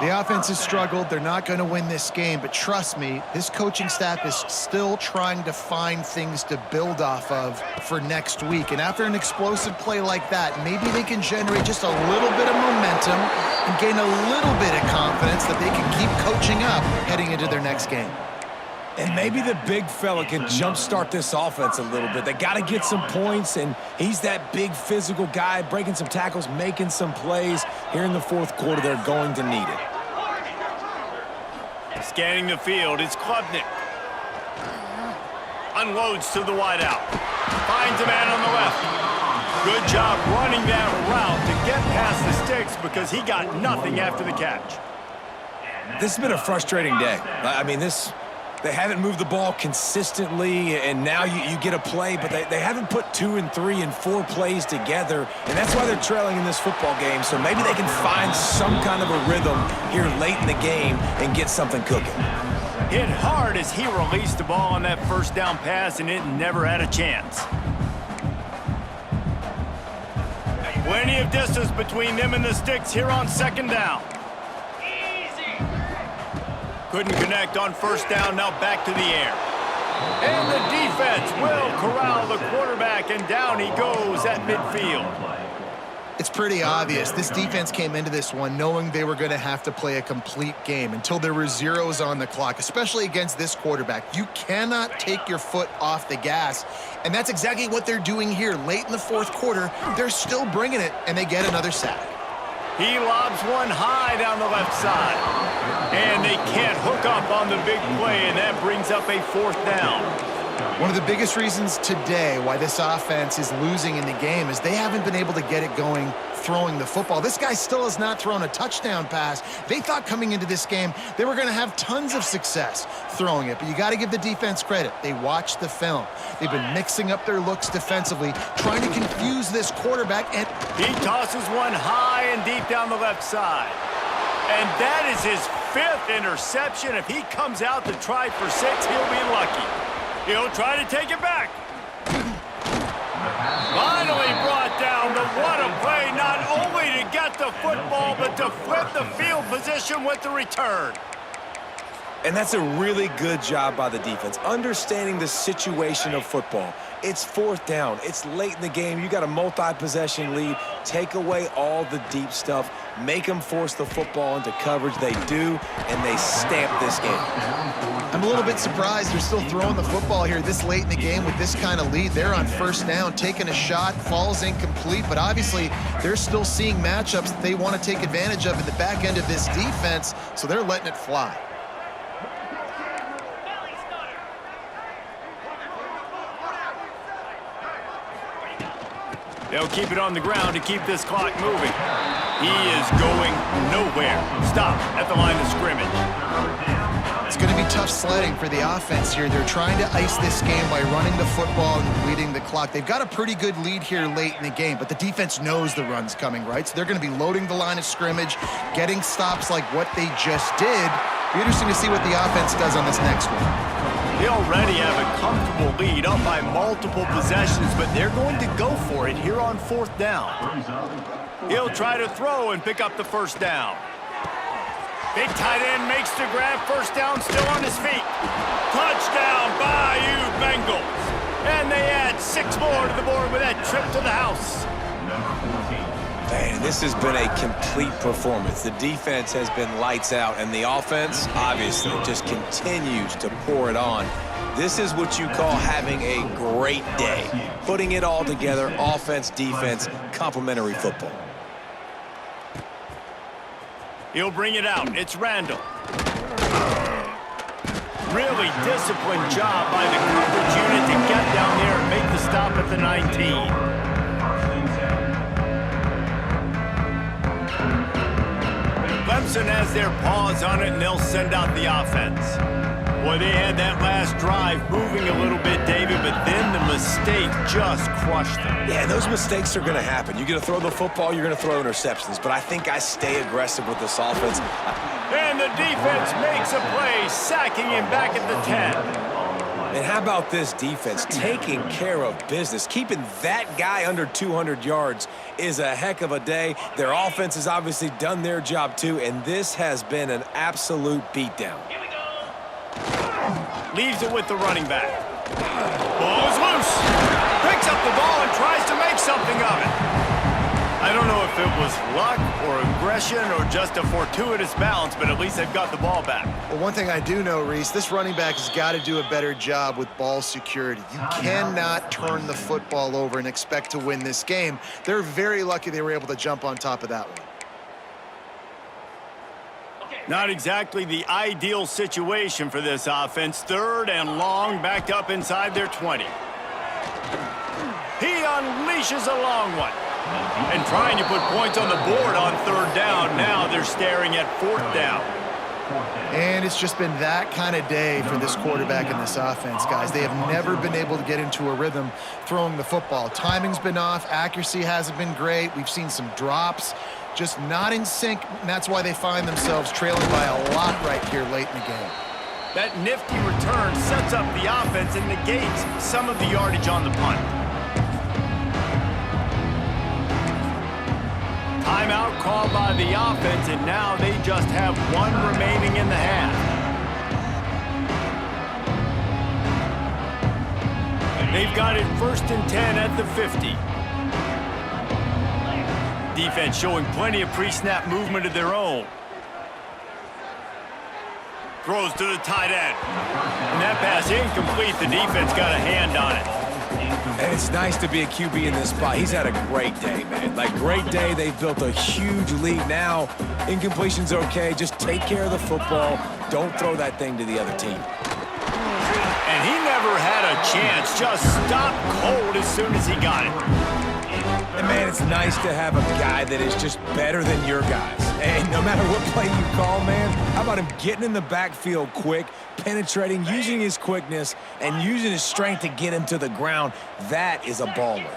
The offense has struggled. They're not going to win this game, but trust me, this coaching staff is still trying to find things to build off of for next week. And after an explosive play like that, maybe they can generate just a little bit of momentum and gain a little bit of confidence that they can keep coaching up heading into their next game. And maybe the big fella can jumpstart this offense a little bit. They got to get some points, and he's that big physical guy, breaking some tackles, making some plays. Here in the 4th quarter, they're going to need it. Scanning the field, it's Klubnik. Unloads to the wideout. Finds a man on the left. Good job running that route to get past the sticks because he got nothing after the catch. This has been a frustrating day. I mean, they haven't moved the ball consistently, and now you get a play, but they haven't put 2 and 3 and 4 plays together, and that's why they're trailing in this football game. So maybe they can find some kind of a rhythm here late in the game and get something cooking. Hit hard as he released the ball on that first down pass, and it never had a chance. Plenty of distance between them and the sticks here on 2nd down. Couldn't connect on 1st down, now back to the air. And the defense will corral the quarterback, and down he goes at midfield. It's pretty obvious. This defense came into this one knowing they were going to have to play a complete game until there were zeros on the clock, especially against this quarterback. You cannot take your foot off the gas, and that's exactly what they're doing here. Late in the 4th quarter, they're still bringing it, and they get another sack. He lobs one high down the left side. And they can't hook up on the big play, and that brings up a 4th down. One of the biggest reasons today why this offense is losing in the game is they haven't been able to get it going throwing the football. This guy still has not thrown a touchdown pass. They thought coming into this game they were going to have tons of success throwing it, but you got to give the defense credit. They watched the film. They've been mixing up their looks defensively, trying to confuse this quarterback. And he tosses one high and deep down the left side. And that is his 5th interception. If he comes out to try for 6, he'll be lucky. He'll try to take it back. Finally brought down, but what a play, not only to get the football, but to flip the field position with the return. And that's a really good job by the defense, understanding the situation of football. It's 4th down. It's late in the game. You got a multi-possession lead. Take away all the deep stuff. Make them force the football into coverage. They do, and they stamp this game. I'm a little bit surprised they're still throwing the football here this late in the game with this kind of lead. They're on 1st down, taking a shot, falls incomplete, but obviously they're still seeing matchups that they want to take advantage of in the back end of this defense, so they're letting it fly. They'll keep it on the ground to keep this clock moving. He is going nowhere. Stop at the line of scrimmage. It's going to be tough sledding for the offense here. They're trying to ice this game by running the football and leading the clock. They've got a pretty good lead here late in the game, but the defense knows the run's coming, right? So they're going to be loading the line of scrimmage, getting stops like what they just did, Be interesting to see what the offense does on this next one. They already have a comfortable lead up by multiple possessions, but they're going to go for it here on 4th down. He'll try to throw and pick up the first down. Big tight end makes the grab, first down, still on his feet. Touchdown, Bayou Bengals. And they add 6 more to the board with that trip to the house. Man, this has been a complete performance. The defense has been lights out, and the offense, obviously, just continues to pour it on. This is what you call having a great day. Putting it all together, offense, defense, complementary football. He'll bring it out. It's Randall. Really disciplined job by the coverage unit to get down there and make the stop at the 19. Clemson has their paws on it, and they'll send out the offense. Boy, they had that last drive moving a little bit, David, but then the mistake just crushed them. Yeah, those mistakes are going to happen. You're going to throw the football, you're going to throw interceptions, but I think I stay aggressive with this offense. And the defense makes a play, sacking him back at the 10. And how about this defense taking care of business? Keeping that guy under 200 yards is a heck of a day. Their offense has obviously done their job too, and this has been an absolute beatdown. Here we go. Leaves it with the running back. Ball is loose. Picks up the ball and tries to make something of it. I don't know if it was luck or aggression or just a fortuitous bounce, but at least they've got the ball back. Well, one thing I do know, Reese, this running back has got to do a better job with ball security. You cannot turn the football over and expect to win this game. They're very lucky they were able to jump on top of that one. Not exactly the ideal situation for this offense. 3rd and long, backed up inside their 20. He unleashes a long one. And trying to put points on the board on 3rd down. Now they're staring at 4th down. And it's just been that kind of day for this quarterback and this offense, guys. They have never been able to get into a rhythm throwing the football. Timing's been off. Accuracy hasn't been great. We've seen some drops. Just not in sync, and that's why they find themselves trailing by a lot right here late in the game. That nifty return sets up the offense and negates some of the yardage on the punt. Timeout called by the offense, and now they just have 1 remaining in the half. They've got it 1st and 10 at the 50. Defense showing plenty of pre-snap movement of their own. Throws to the tight end. And that pass incomplete. The defense got a hand on it. And it's nice to be a QB in this spot. He's had a great day, man. Like, great day. They've built a huge lead now. Incompletion's okay. Just take care of the football. Don't throw that thing to the other team. And he never had a chance. Just stopped cold as soon as he got it. And, man, it's nice to have a guy that is just better than your guys. And no matter what play you call, man, how about him getting in the backfield quick, penetrating, using his quickness, and using his strength to get him to the ground? That is a baller.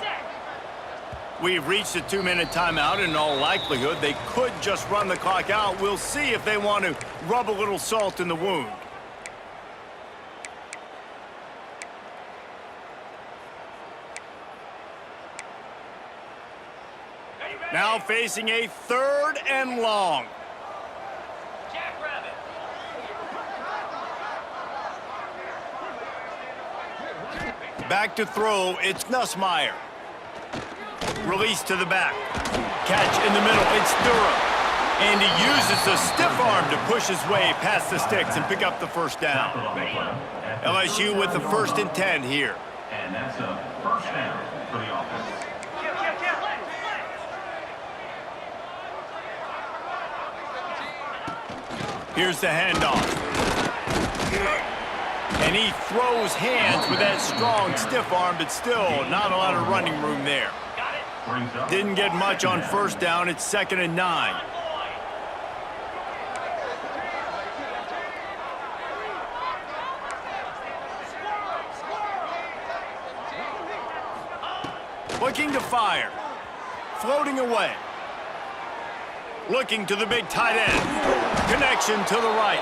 We've reached a 2-minute timeout. In all likelihood, they could just run the clock out. We'll see if they want to rub a little salt in the wound. Now facing a 3rd and long. Jackrabbit. Back to throw, it's Nussmeier. Release to the back. Catch in the middle, it's Durham. And he uses the stiff arm to push his way past the sticks and pick up the first down. LSU with the 1st and 10 here. And that's a first down for the offense. Here's the handoff. And he throws hands with that strong, stiff arm, but still not a lot of running room there. Didn't get much on 1st down. It's 2nd and 9. Looking to fire. Floating away. Looking to the big tight end. Connection to the right.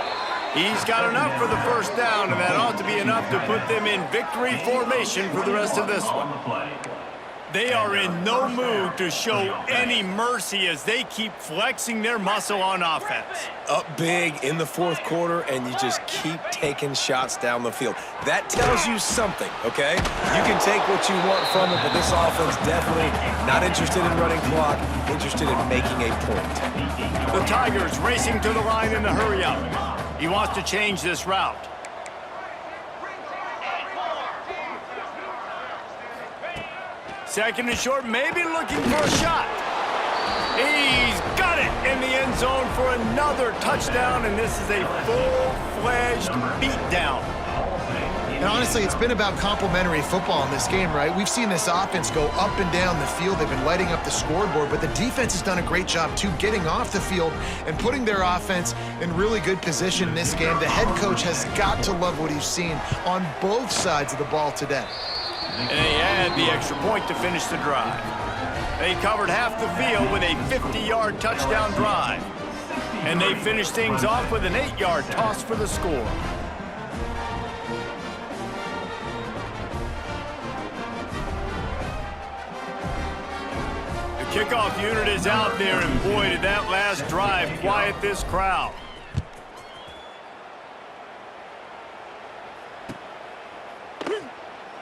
He's got enough for the first down, and that ought to be enough to put them in victory formation for the rest of this one. They are in no mood to show any mercy as they keep flexing their muscle on offense. Up big in the fourth quarter, and you just keep taking shots down the field. That tells you something, okay? You can take what you want from it, but this offense definitely not interested in running clock, interested in making a point. The Tigers racing to the line in the hurry-up. He wants to change this route. Second and short, maybe looking for a shot. He's got it in the end zone for another touchdown, and this is a full-fledged beatdown. And honestly, it's been about complementary football in this game, right? We've seen this offense go up and down the field. They've been lighting up the scoreboard, but the defense has done a great job, too, getting off the field and putting their offense in really good position in this game. The head coach has got to love what he's seen on both sides of the ball today. And they had the extra point to finish the drive. They covered half the field with a 50-yard touchdown drive. And they finished things off with an 8-yard toss for the score. The kickoff unit is out there, and boy, did that last drive quiet this crowd.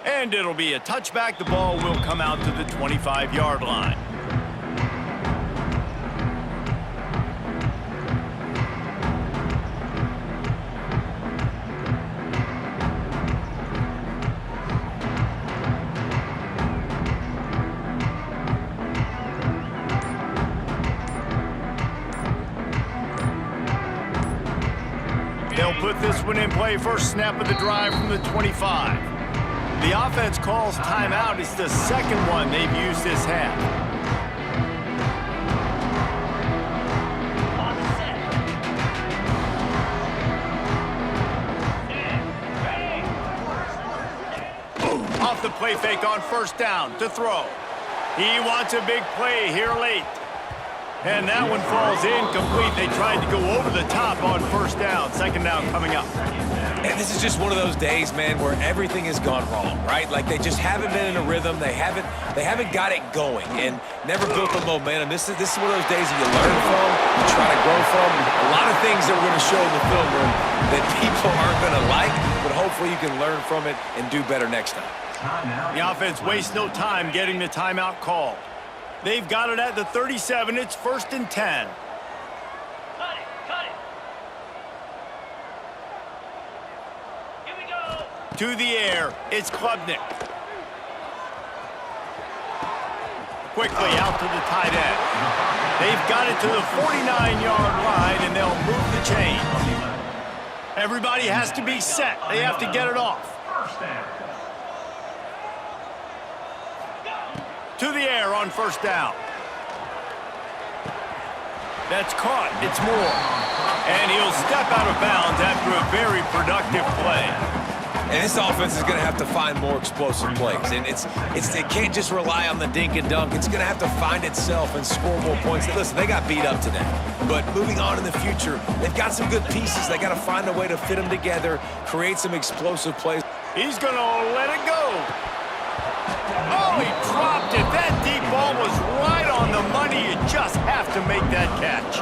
And it'll be a touchback. The ball will come out to the 25-yard line. They'll put this one in play. First snap of the drive from the 25. The offense calls timeout. It's the second one they've used this half. On set. Ready. Off the play fake on first down to throw. He wants a big play here late. And that one falls incomplete. They tried to go over the top on first down. Second down coming up. And this is just one of those days, man, where everything has gone wrong, right? Like they just haven't been in a rhythm. They haven't got it going and never built the momentum. This is one of those days that you learn from, you try to grow from. A lot of things that we're going to show in the film room that people aren't going to like, but hopefully you can learn from it and do better next time. The offense wastes no time getting the timeout called. They've got it at the 37. It's 1st and 10. Cut it. Cut it. Here we go. To the air, it's Klubnik. Quickly out to the tight end. They've got it to the 49-yard line, and they'll move the chains. Everybody has to be set. They have to get it off. First down. To the air on first down. That's caught. It's Moore. And he'll step out of bounds after a very productive play. And this offense is going to have to find more explosive plays. And it can't just rely on the dink and dunk. It's going to have to find itself and score more points. Listen, they got beat up today. But moving on in the future, they've got some good pieces. They got to find a way to fit them together, create some explosive plays. He's going to let it go. Oh, he dropped it. That deep ball was right on the money. You just have to make that catch.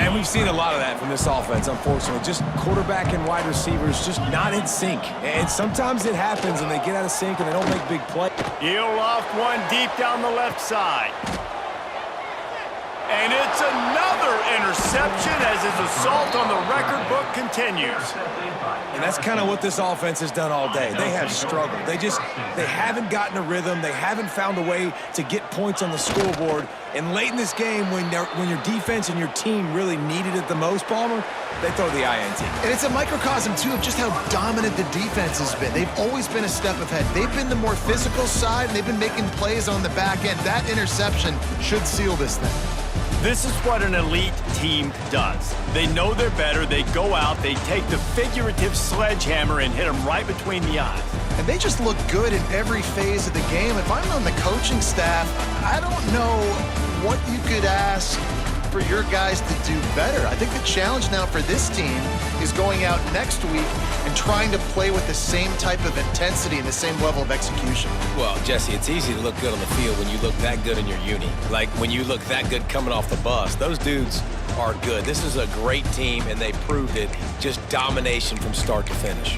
And we've seen a lot of that from this offense, unfortunately. Just quarterback and wide receivers just not in sync. And sometimes it happens and they get out of sync and they don't make big plays. He'll loft one deep down the left side. And it's another interception as his assault on the record book continues. And that's kind of what this offense has done all day. They have struggled. They haven't gotten a rhythm. They haven't found a way to get points on the scoreboard. And late in this game, when your defense and your team really needed it the most, Palmer, they throw the INT. And it's a microcosm, too, of just how dominant the defense has been. They've always been a step ahead. They've been the more physical side, and they've been making plays on the back end. That interception should seal this thing. This is what an elite team does. They know they're better. They go out. They take the figurative sledgehammer and hit them right between the eyes. And they just look good in every phase of the game. If I'm on the coaching staff, I don't know what you could ask for your guys to do better. I think the challenge now for this team is going out next week and trying to play with the same type of intensity and the same level of execution. Well, Jesse, it's easy to look good on the field when you look that good in your uni. Like when you look that good coming off the bus. Those dudes are good. This is a great team, and they proved it. Just domination from start to finish.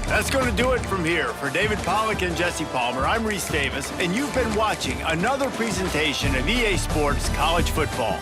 That's going to do it from here. For David Pollack and Jesse Palmer, I'm Reese Davis, and you've been watching another presentation of EA Sports College Football.